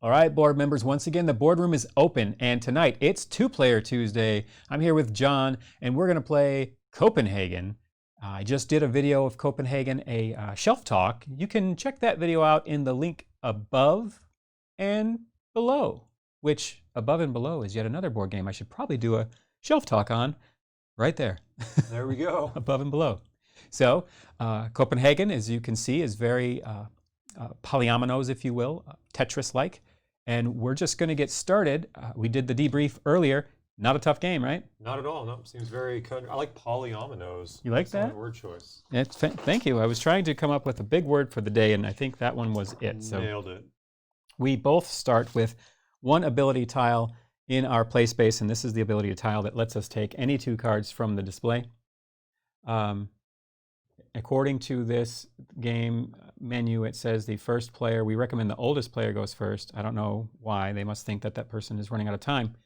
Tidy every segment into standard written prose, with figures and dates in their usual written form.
All right, board members, once again, the boardroom is open, and tonight it's Two-Player Tuesday. I'm here with John, and we're going to play Copenhagen. I just did a video of Copenhagen, a shelf talk. You can check that video out in the link above and below, which above and below is yet another board game I should probably do a shelf talk on right there. There we go. Above and below. So Copenhagen, as you can see, is very polyominoes, if you will, Tetris-like. And we're just going to get started. We did the debrief earlier. Not a tough game, right? Not at all. No, seems very. I like polyominoes. You like that? Word choice. Thank you. I was trying to come up with a big word for the day, and I think that one was it. So nailed it. We both start with one ability tile in our play space, and this is the ability tile that lets us take any two cards from the display. According to this game menu, it says the first player, we recommend the oldest player goes first. I don't know why. They must think that that person is running out of time.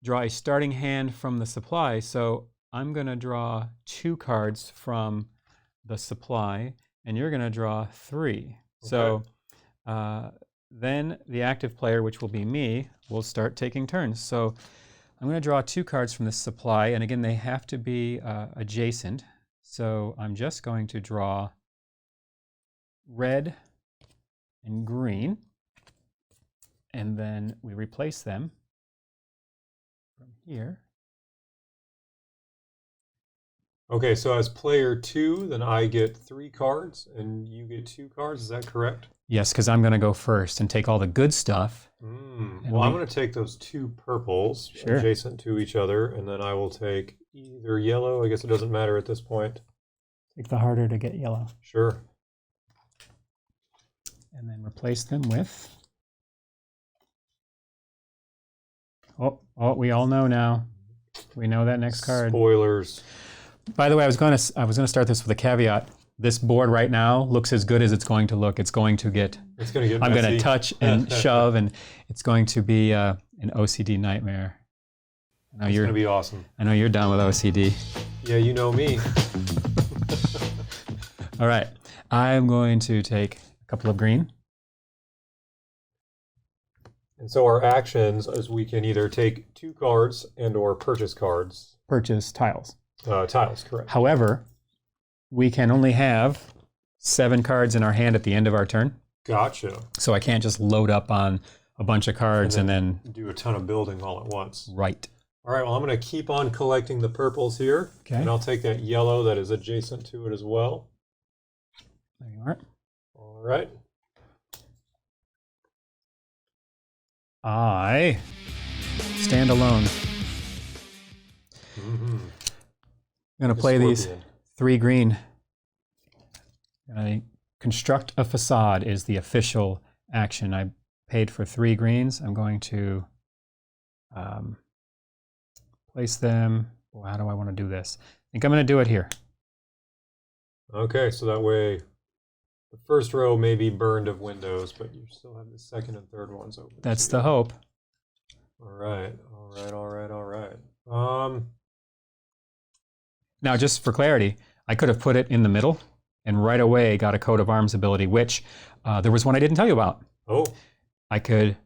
Draw a starting hand from the supply. So I'm going to draw 2 cards from the supply, and you're going to draw 3. Okay. So then the active player, which will be me, will start taking turns. So I'm going to draw 2 cards from the supply, and again, they have to be adjacent. So I'm just going to draw red and green, and then we replace them from here. Okay, so as player 2, then I get 3 cards, and you get 2 cards. Is that correct? Yes, because I'm going to go first and take all the good stuff. Well, I'm going to take those 2 purples adjacent to each other, and then I will take either yellow. I guess it doesn't matter at this point. Take the harder to get yellow. Sure. And then replace them with... Oh, we all know now. We know that next card. Spoilers. By the way, I was going to start this with a caveat. This board right now looks as good as it's going to look. It's going to get messy. I'm going to touch and shove, and it's going to be an OCD nightmare. It's going to be awesome. I know you're done with OCD. Yeah, you know me. All right, I'm going to take a couple of green. And so our actions is we can either take 2 cards and or purchase cards. Purchase tiles. Tiles, correct. However, we can only have 7 cards in our hand at the end of our turn. Gotcha. So I can't just load up on a bunch of cards and then do a ton of building all at once. Right. All right, well, I'm going to keep on collecting the purples here. Okay. And I'll take that yellow that is adjacent to it as well. There you are. All right. I stand alone. Mm-hmm. I'm going to play these 3 green. Construct a facade is the official action. I paid for 3 greens. I'm going to place them. Well, how do I want to do this? I think I'm going to do it here. Okay, so that way the first row may be burned of windows, but you still have the second and third ones open. That's the hope. All right. Now, just for clarity, I could have put it in the middle and right away got a coat of arms ability, which there was one I didn't tell you about. Oh. I could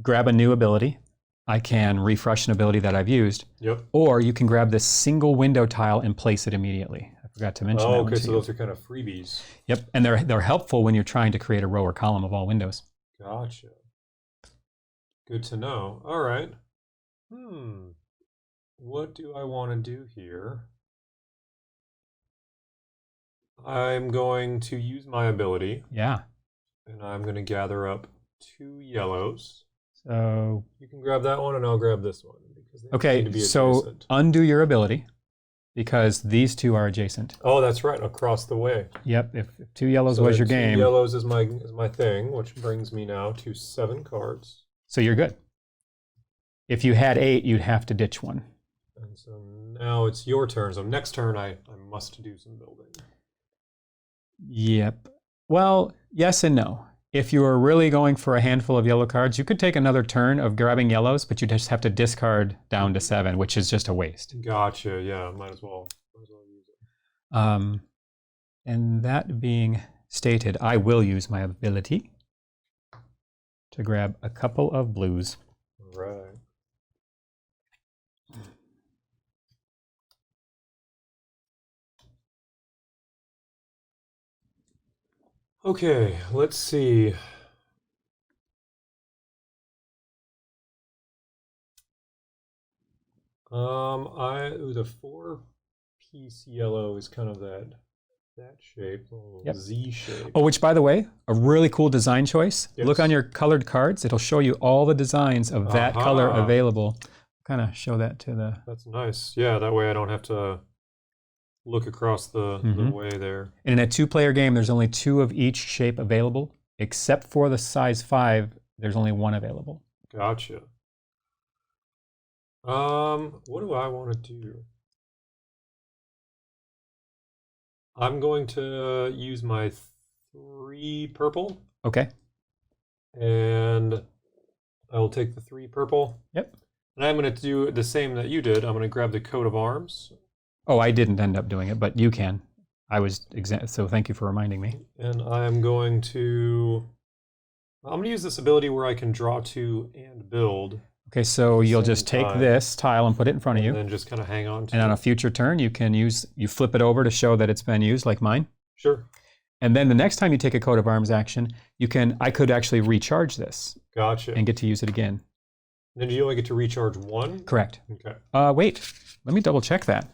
grab a new ability. I can refresh an ability that I've used. Yep. Or you can grab this single window tile and place it immediately. I forgot to mention that. Oh, okay, so those are kind of freebies. Yep, and they're helpful when you're trying to create a row or column of all windows. Gotcha. Good to know. All right. What do I want to do here? I'm going to use my ability. Yeah. And I'm going to gather up 2 yellows. So you can grab that one and I'll grab this one. Because okay, so undo your ability because these 2 are adjacent. Oh, that's right, across the way. Yep, if 2 yellows was your game. 2 yellows is my thing, which brings me now to 7 cards. So you're good. If you had 8, you'd have to ditch one. And so now it's your turn. So next turn I must do some building. Yep. Well, yes and no. If you were really going for a handful of yellow cards, you could take another turn of grabbing yellows, but you just have to discard down to 7, which is just a waste. Gotcha. Yeah, might as well use it. And that being stated, I will use my ability. to grab a couple of blues. All right. Okay, let's see. The 4-piece yellow is kind of that shape, little Yep. Z shape. Oh, which by the way, a really cool design choice. Yes. Look on your colored cards. It'll show you all the designs of that color available. Kind of show that to the... That's nice. Yeah, that way I don't have to look across the way there. And in a 2-player game, there's only 2 of each shape available, except for the size 5, there's only 1 available. Gotcha. What do I want to do? I'm going to use my 3 purple. Okay. And I'll take the 3 purple. Yep. And I'm going to do the same that you did. I'm going to grab the coat of arms. Oh, I didn't end up doing it, but you can. I was so thank you for reminding me. And I'm going to use this ability where I can draw 2 and build. Okay, so you'll just take this tile and put it in front of you. And then just kind of hang on to it. And on a future turn, you flip it over to show that it's been used, like mine. Sure. And then the next time you take a coat of arms action, I could actually recharge this. Gotcha. And get to use it again. And then you only get to recharge 1? Correct. Okay. Wait, let me double check that.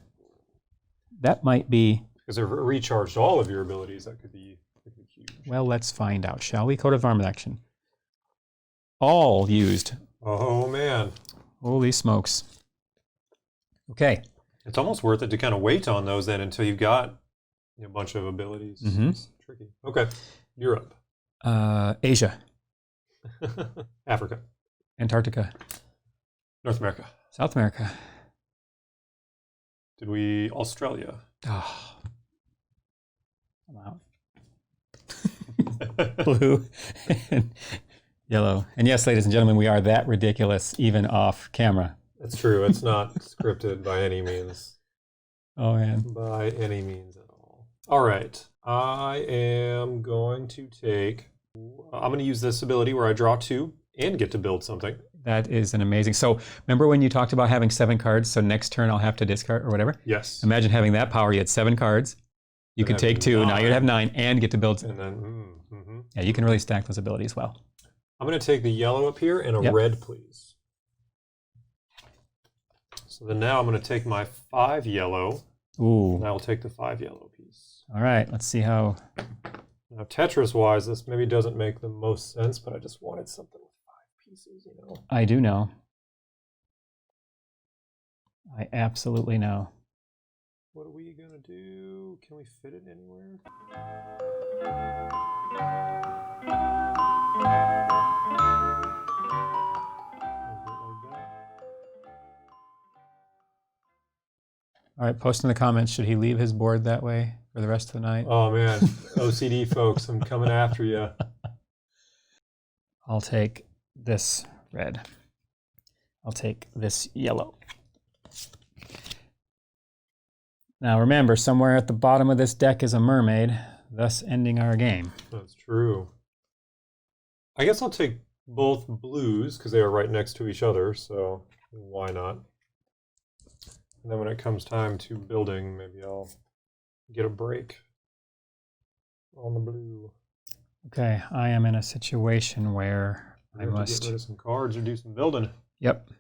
That might be... Because they've recharged all of your abilities, that could be huge. Well, let's find out, shall we? Coat of arms action. All used. Oh, man. Holy smokes. Okay. It's almost worth it to kind of wait on those then until you've got a bunch of abilities. It's tricky. Okay. Europe. Asia. Africa. Antarctica. North America. South America. Australia. Oh. I'm out. Blue and yellow. And yes, ladies and gentlemen, we are that ridiculous even off camera. That's true. It's not scripted by any means. Oh, man. By any means at all. All right. I am going to I'm going to use this ability where I draw 2 and get to build something. That is an amazing... So remember when you talked about having 7 cards, so next turn I'll have to discard or whatever? Yes. Imagine having that power. You had 7 cards. You could take 2. 9. Now you'd have 9 and get to build... And then... Yeah, you can really stack those abilities well. I'm going to take the yellow up here and a red, please. So then now I'm going to take my 5 yellow. Ooh. And I will take the 5 yellow piece. All right, let's see how... Now Tetris-wise, this maybe doesn't make the most sense, but I just wanted something with 5 pieces, I do know. I absolutely know. What are we going to do? Can we fit it anywhere? All right, post in the comments, should he leave his board that way for the rest of the night? Oh, man. OCD folks, I'm coming after you. I'll take this red. I'll take this yellow. Now remember, somewhere at the bottom of this deck is a mermaid, thus ending our game. That's true. I guess I'll take both blues because they are right next to each other, so why not? And then when it comes time to building, maybe I'll get a break on the blue. Okay, I am in a situation where I must get rid of some cards or do some building. Yep.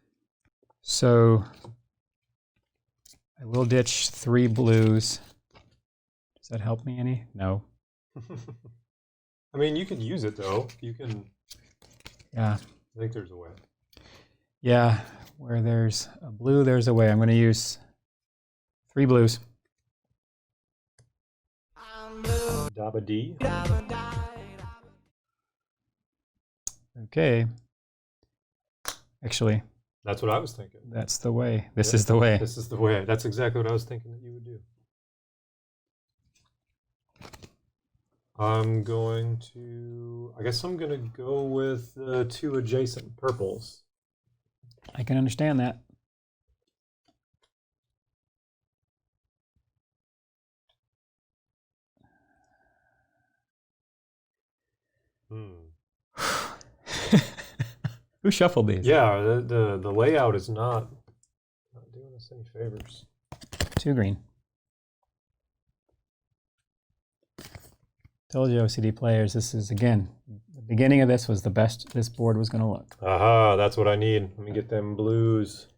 So I will ditch 3 blues. Does that help me any? No. I mean, you could use it though. You can. Yeah. I think there's a way. Yeah, where there's a blue, there's a way. I'm going to use 3 blues. Dabba D. Okay. Actually, that's what I was thinking. That's the way. This is the way. This is the way. That's exactly what I was thinking that you would do. I'm going to... I guess I'm going to go with the 2 adjacent purples. I can understand that. Who shuffled these? Yeah, the layout is not doing us any favors. 2 green. Told you, OCD players, this is, again, the beginning of this was the best this board was going to look. Aha, that's what I need. Let me get them blues.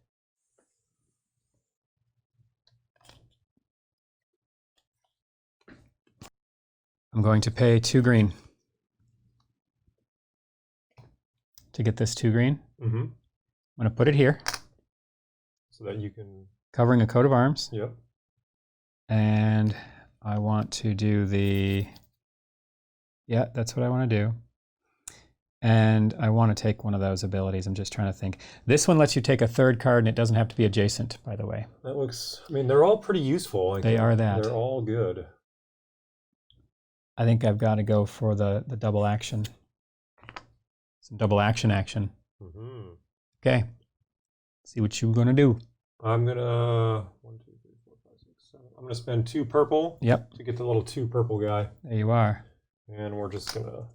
I'm going to pay 2 green to get this 2 green. Mm-hmm. I'm going to put it here. So that you can... Covering a coat of arms. Yep. And I want to do the... Yeah, that's what I want to do. And I want to take one of those abilities. I'm just trying to think. This one lets you take a 3rd card, and it doesn't have to be adjacent, by the way. That looks... I mean, they're all pretty useful. They are that. They're all good. I think I've got to go for the double action. Some double action. Mm-hmm. Okay. See what you're going to do. I'm going to... 1, 2, 3, 4, 5, 6, 7. I'm going to spend 2 purple. Yep. To get the little 2 purple guy. There you are. And we're just going to...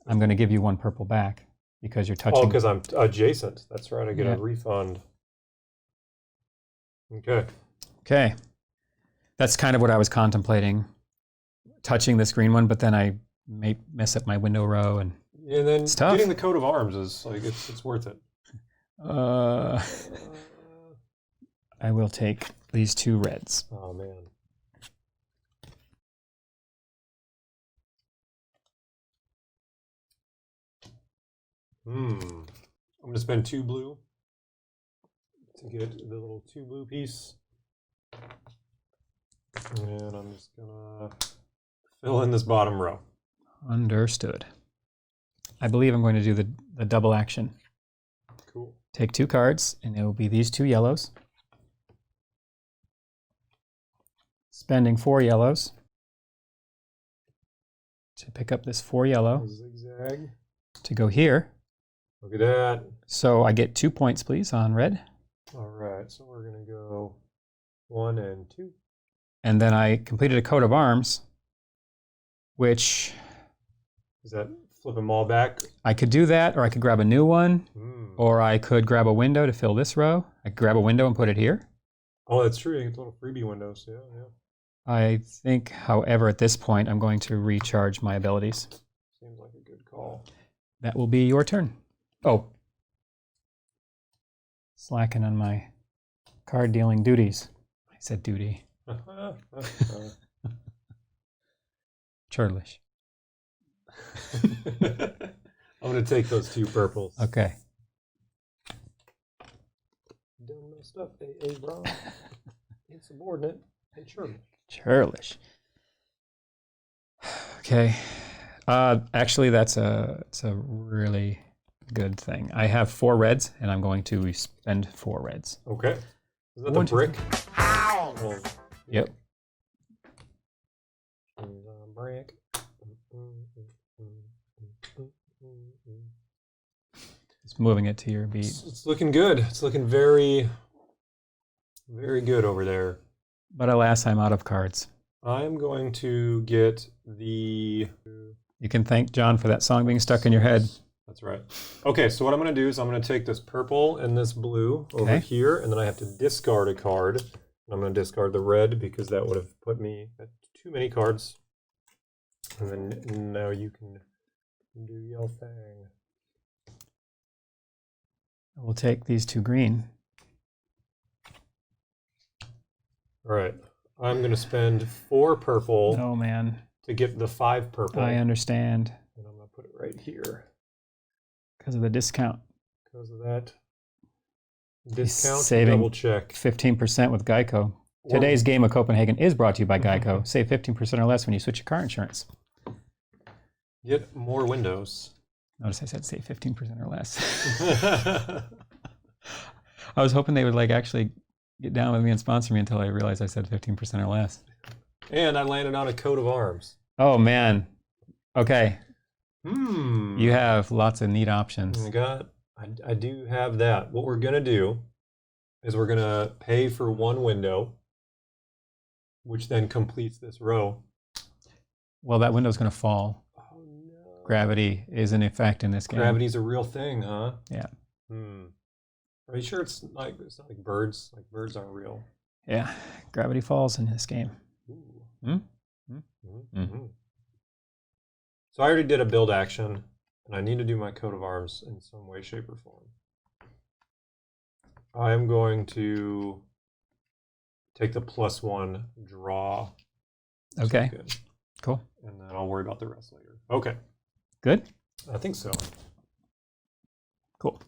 I'm going to give you 1 purple back because you're touching. Oh, because I'm adjacent. That's right. I get Yeah. a refund. Okay. Okay. That's kind of what I was contemplating. Touching this green one, but then I may mess up my window row. And then it's tough. Getting the coat of arms is like, it's worth it. I will take these 2 reds. Oh, man. I'm going to spend 2 blue to get the little 2 blue piece. And I'm just going to fill in this bottom row. Understood. I believe I'm going to do the double action. Cool. Take 2 cards, and it will be these 2 yellows. Spending 4 yellows to pick up this 4 yellow. Zigzag. To go here. Look at that. So I get 2 points, please, on red. All right, so we're going to go 1 and 2. And then I completed a coat of arms, which... Is that flip them all back? I could do that, or I could grab a new one, or I could grab a window to fill this row. I could grab a window and put it here. Oh, that's true. You get little freebie windows. Yeah, yeah. I think, however, at this point, I'm going to recharge my abilities. Seems like a good call. That will be your turn. Oh. Slacking on my card dealing duties. I said duty. Churlish. I'm going to take those 2 purples. Okay. Done messed up, AA Brown. Insubordinate and churlish. Churlish. Okay. Actually, it's a really good thing. I have 4 reds, and I'm going to spend 4 reds. Okay. Is that the brick? Oh. Yep. Brick. Just moving it to your beat. It's looking good. It's looking very, very good over there. But alas, I'm out of cards. I'm going to get the... You can thank John for that song being stuck in your head. That's right. Okay, so what I'm going to do is I'm going to take this purple and this blue over here, and then I have to discard a card. I'm going to discard the red because that would have put me at too many cards. And then now you can do your thing. We'll take these 2 green. All right. I'm going to spend 4 purple. Oh, man. To get the 5 purple. I understand. And I'm going to put it right here. Because of the discount. Because of that discount, saving double check. 15% with Geico. Today's game of Copenhagen is brought to you by Geico. Save 15% or less when you switch your car insurance. Get more windows. Notice I said save 15% or less. I was hoping they would actually get down with me and sponsor me until I realized I said 15% or less. And I landed on a coat of arms. Oh, man. Okay. You have lots of neat options. I do have that. What we're going to do is we're going to pay for 1 window, which then completes this row. Well, that window's going to fall. Oh, gravity is in effect in this game. Gravity's a real thing, huh? Yeah. Are you sure it's not like birds? Like birds aren't real. Yeah, gravity falls in this game. Ooh. So I already did a build action, and I need to do my coat of arms in some way, shape, or form. I am going to take the +1 draw. Okay. Cool. And then I'll worry about the rest later. Okay. Good? I think so. Cool.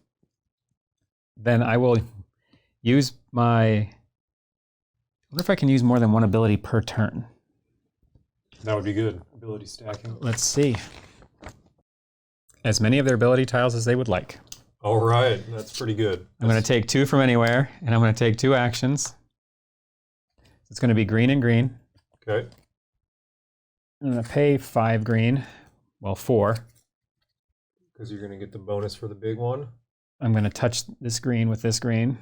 Then I will use my... I wonder if I can use more than one ability per turn. That would be good. Ability stacking. Let's see. As many of their ability tiles as they would like. All right. That's pretty good. I'm going to take 2 from anywhere, and I'm going to take 2 actions. It's going to be green and green. Okay. I'm going to pay 5 green. Well, 4. Because you're going to get the bonus for the big one. I'm going to touch this green with this green.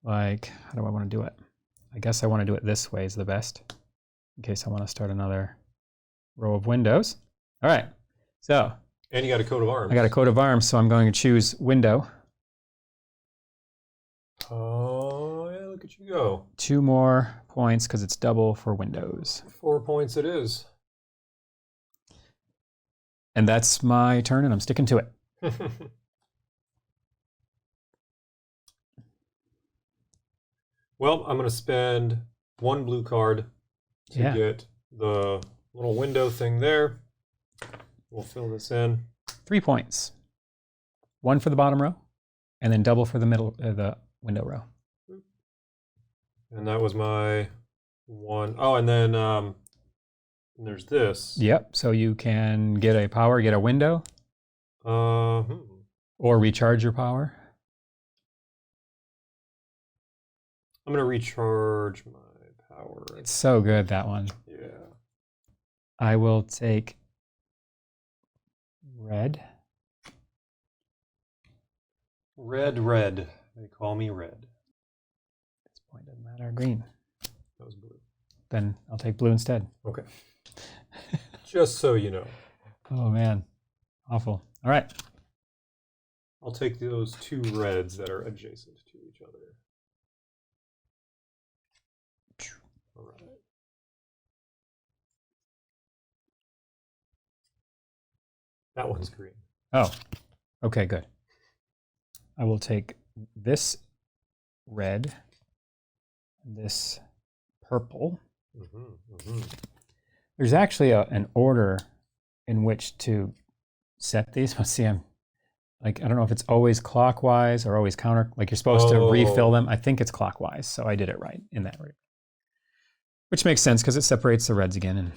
Like, how do I want to do it? I guess I want to do it this way is the best, in case I want to start another row of windows. All right, so. And you got a coat of arms. I got a coat of arms, so I'm going to choose window. Oh, yeah, look at you go. 2 more points, because it's double for windows. 4 points it is. And that's my turn, and I'm sticking to it. Well, I'm going to spend 1 blue card to get the little window thing there. We'll fill this in. 3 points. 1 for the bottom row, and then double for the middle, the window row. And that was my 1. Oh, and then there's this. Yep. So you can get a power, get a window, or recharge your power. I'm going to recharge my power. It's so good, that one. Yeah. I will take red. Red. They call me red. At this point, doesn't matter. Green. That was blue. Then I'll take blue instead. Okay. Just so you know. Oh, man. Awful. All right. I'll take those 2 reds that are adjacent to each other. All right. That one's green. Oh, okay, good. I will take this red, this purple. There's actually an order in which to set these. Let's see, I don't know if it's always clockwise or always counter. Like you're supposed to refill them. I think it's clockwise, so I did it right in that way. Which makes sense because it separates the reds again. And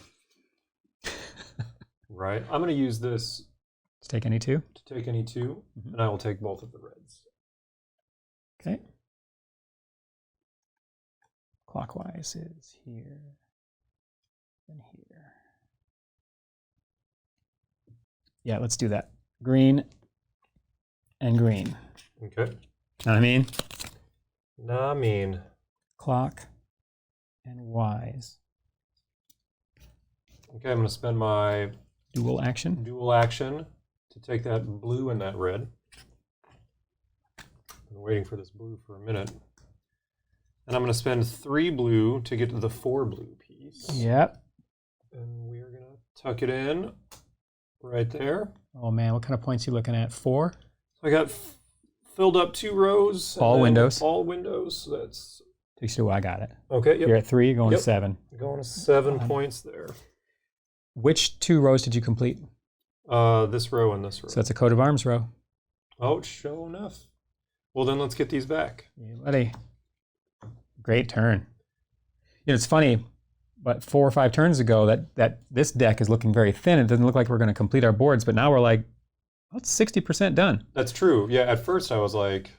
right. I'm going to use this. To take any 2? To take any 2, and I will take both of the reds. Okay. Clockwise is here and here. Yeah, let's do that. Green and green. Okay. Know what I mean? Nah, mean. Clock and wise. Okay, I'm going to spend my dual action to take that blue and that red. Been waiting for this blue for a minute. And I'm going to spend 3 blue to get to the 4 blue piece. Yep. And we are going to tuck it in right there. Oh man, what kind of points are you looking at? 4? So I got filled up 2 rows. All windows. All windows. That's 2. I got it. Okay. Yep. You're at 3, going to 7. Going to 7 points there. Which 2 rows did you complete? This row and this row. So that's a coat of arms row. Oh, sure enough. Well, then let's get these back. You buddy. Great turn. You know, it's funny, but 4 or 5 turns ago, that this deck is looking very thin. It doesn't look like we're going to complete our boards, but now we're like, well, it's 60% done. That's true. Yeah, at first I was like,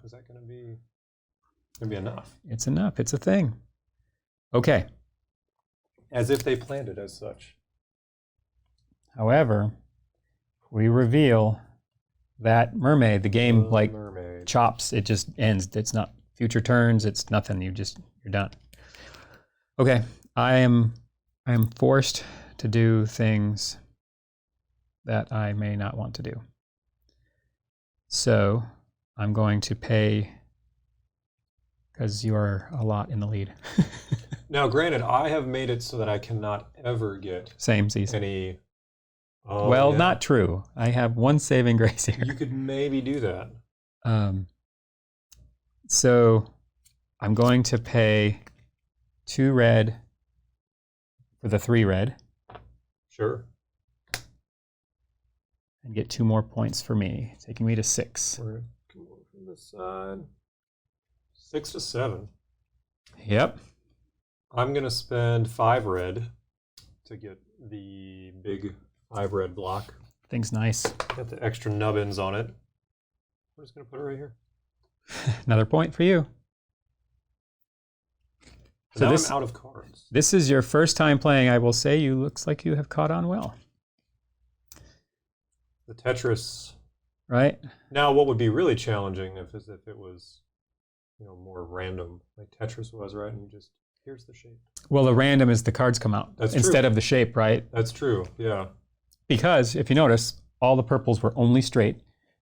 is that going to be enough? It's enough. It's a thing. Okay. As if they planned it as such. However, we reveal that mermaid, the game chops. It just ends. It's not future turns. It's nothing. You're done. Okay. I am forced to do things that I may not want to do. So I'm going to pay because you are a lot in the lead. Now, granted, I have made it so that I cannot ever get Samesies. any. Oh, Well, yeah. not true. I have one saving grace here. You could maybe do that. So I'm going to pay 2 red for the 3 red. Sure. And get 2 more points for me, taking me to 6. We're gonna come over from this side. 6 to 7. Yep. I'm gonna spend 5 red to get the big 5 red block. Thing's nice. Got the extra nubbins on it. I'm just gonna put it right here. Another point for you. So now I'm out of cards. This is your first time playing. I will say you looks like you have caught on well. The Tetris. Right? Now, what would be really challenging if it was, more random, like Tetris was, right? And you just, here's the shape. Well, the random is the cards come out instead of the shape, right? That's true, yeah. Because if you notice, all the purples were only straight.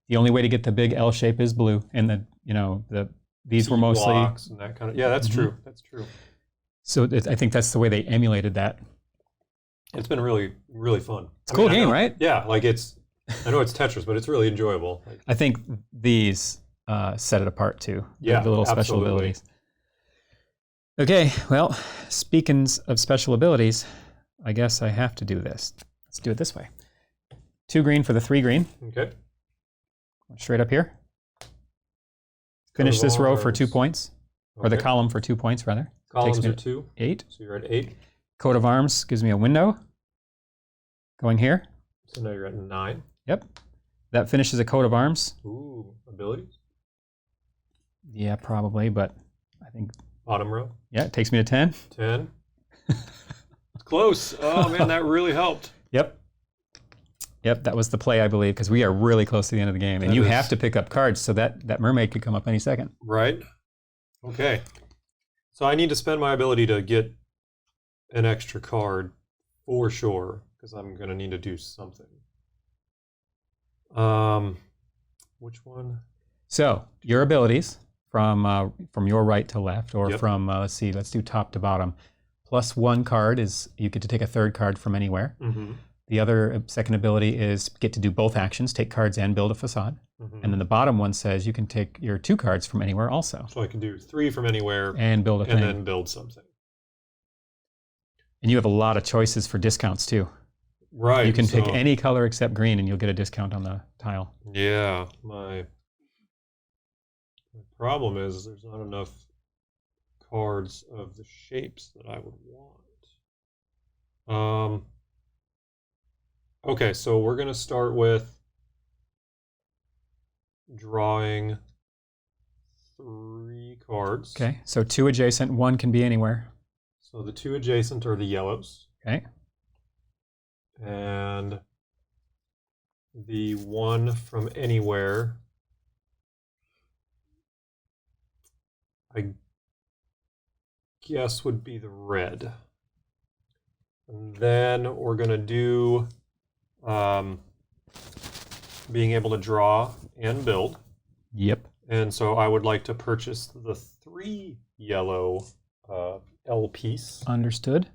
The only way to get the big L shape is blue, and these were mostly blocks and that kind of. Yeah, that's true. That's true. So I think that's the way they emulated that. It's been really, really fun. It's a cool game, right? Yeah, like I know it's Tetris, but it's really enjoyable. I think these set it apart too. Yeah, the little special abilities. Okay, well, speaking of special abilities, I guess I have to do this. Let's do it this way. 2 green for the 3 green. Okay. Straight up here. Finish this row for 2 points. Or the column for 2 points, rather. Columns are 2. 8. So you're at 8. Coat of arms gives me a window. Going here. So now you're at 9. Yep. That finishes a coat of arms. Ooh, abilities? Yeah, probably, but I think... Bottom row? Yeah, it takes me to 10. 10. It's close. Oh, man, that really helped. Yep. Yep, that was the play, I believe, because we are really close to the end of the game. And you have to pick up cards, so that mermaid could come up any second. Right. Okay. So I need to spend my ability to get an extra card for sure, because I'm going to need to do something. Which one? So your abilities from your right to left, or from let's do top to bottom. +1 card is you get to take a 3rd card from anywhere. Mm-hmm. The other second ability is get to do both actions, take cards and build a facade. Mm-hmm. And then the bottom one says you can take your 2 cards from anywhere also. So I can do 3 from anywhere and build a thing. And then build something. And you have a lot of choices for discounts too. Right. You can pick any color except green and you'll get a discount on the tile. Yeah. My problem is there's not enough cards of the shapes that I would want. Okay, so we're going to start with drawing 3 cards. Okay, so 2 adjacent, 1 can be anywhere. So the 2 adjacent are the yellows. Okay. And the 1 from anywhere, I guess, would be the red. And then we're going to do being able to draw and build. Yep. And so I would like to purchase the 3 yellow L piece. Understood.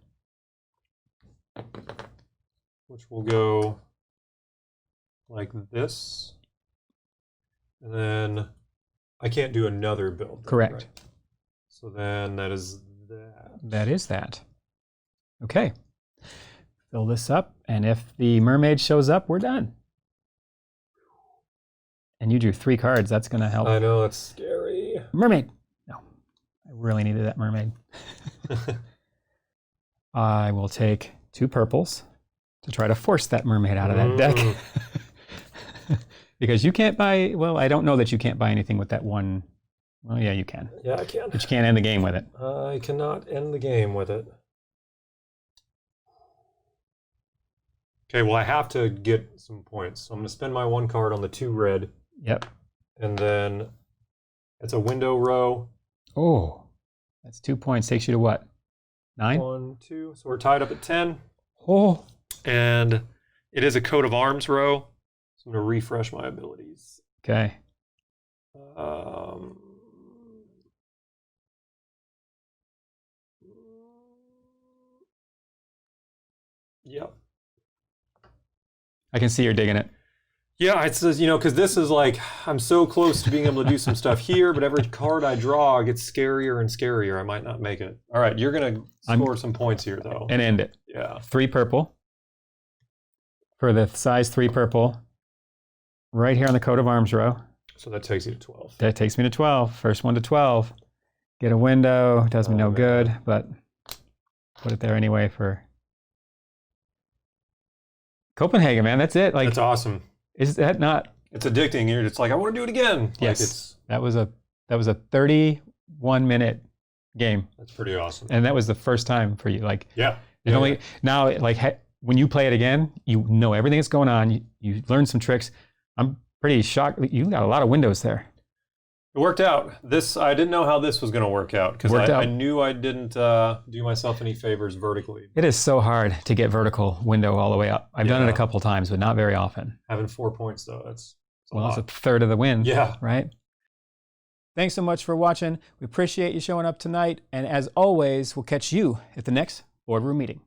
Which will go like this. And then I can't do another build. Correct. Right? So then that is that. That is that. Okay. Fill this up, and if the mermaid shows up, we're done. And you drew 3 cards. That's going to help. I know, it's scary. Mermaid. No, I really needed that mermaid. I will take 2 purples to try to force that mermaid out of that deck. Because you can't buy, well, I don't know that you can't buy anything with that 1. Well, yeah, you can. Yeah, I can. But you can't end the game with it. I cannot end the game with it. Okay, well, I have to get some points. So I'm going to spend my 1 card on the 2 red. Yep. And then it's a window row. Oh, that's 2 points. Takes you to what? 9? 1, 2. So we're tied up at 10. Oh. And it is a coat of arms row. So I'm going to refresh my abilities. Okay. Yep. I can see you're digging it. Yeah, it says, because this is like, I'm so close to being able to do some stuff here, but every card I draw gets scarier and scarier. I might not make it. All right, you're going to score some points here, though. And end it. Yeah. 3 purple. For the size 3 purple. Right here on the coat of arms row. So that takes you to 12. That takes me to 12. First one to 12. Get a window. Does me no good, but put it there anyway for Copenhagen, man. That's it. Like, that's awesome. Is that not? It's addicting. You're just like, I want to do it again. Yes. That was a 31-minute game. That's pretty awesome. And that was the first time for you. Like, yeah. Now, like, when you play it again, you know everything that's going on. You learn some tricks. I'm pretty shocked. You got a lot of windows there. It worked out. I didn't know how this was going to work out because I knew I didn't do myself any favors vertically. It is so hard to get vertical window all the way up. I've done it a couple times, but not very often. Having 4 points though, that's a third of the win. Yeah. Right? Thanks so much for watching. We appreciate you showing up tonight. And as always, we'll catch you at the next boardroom meeting.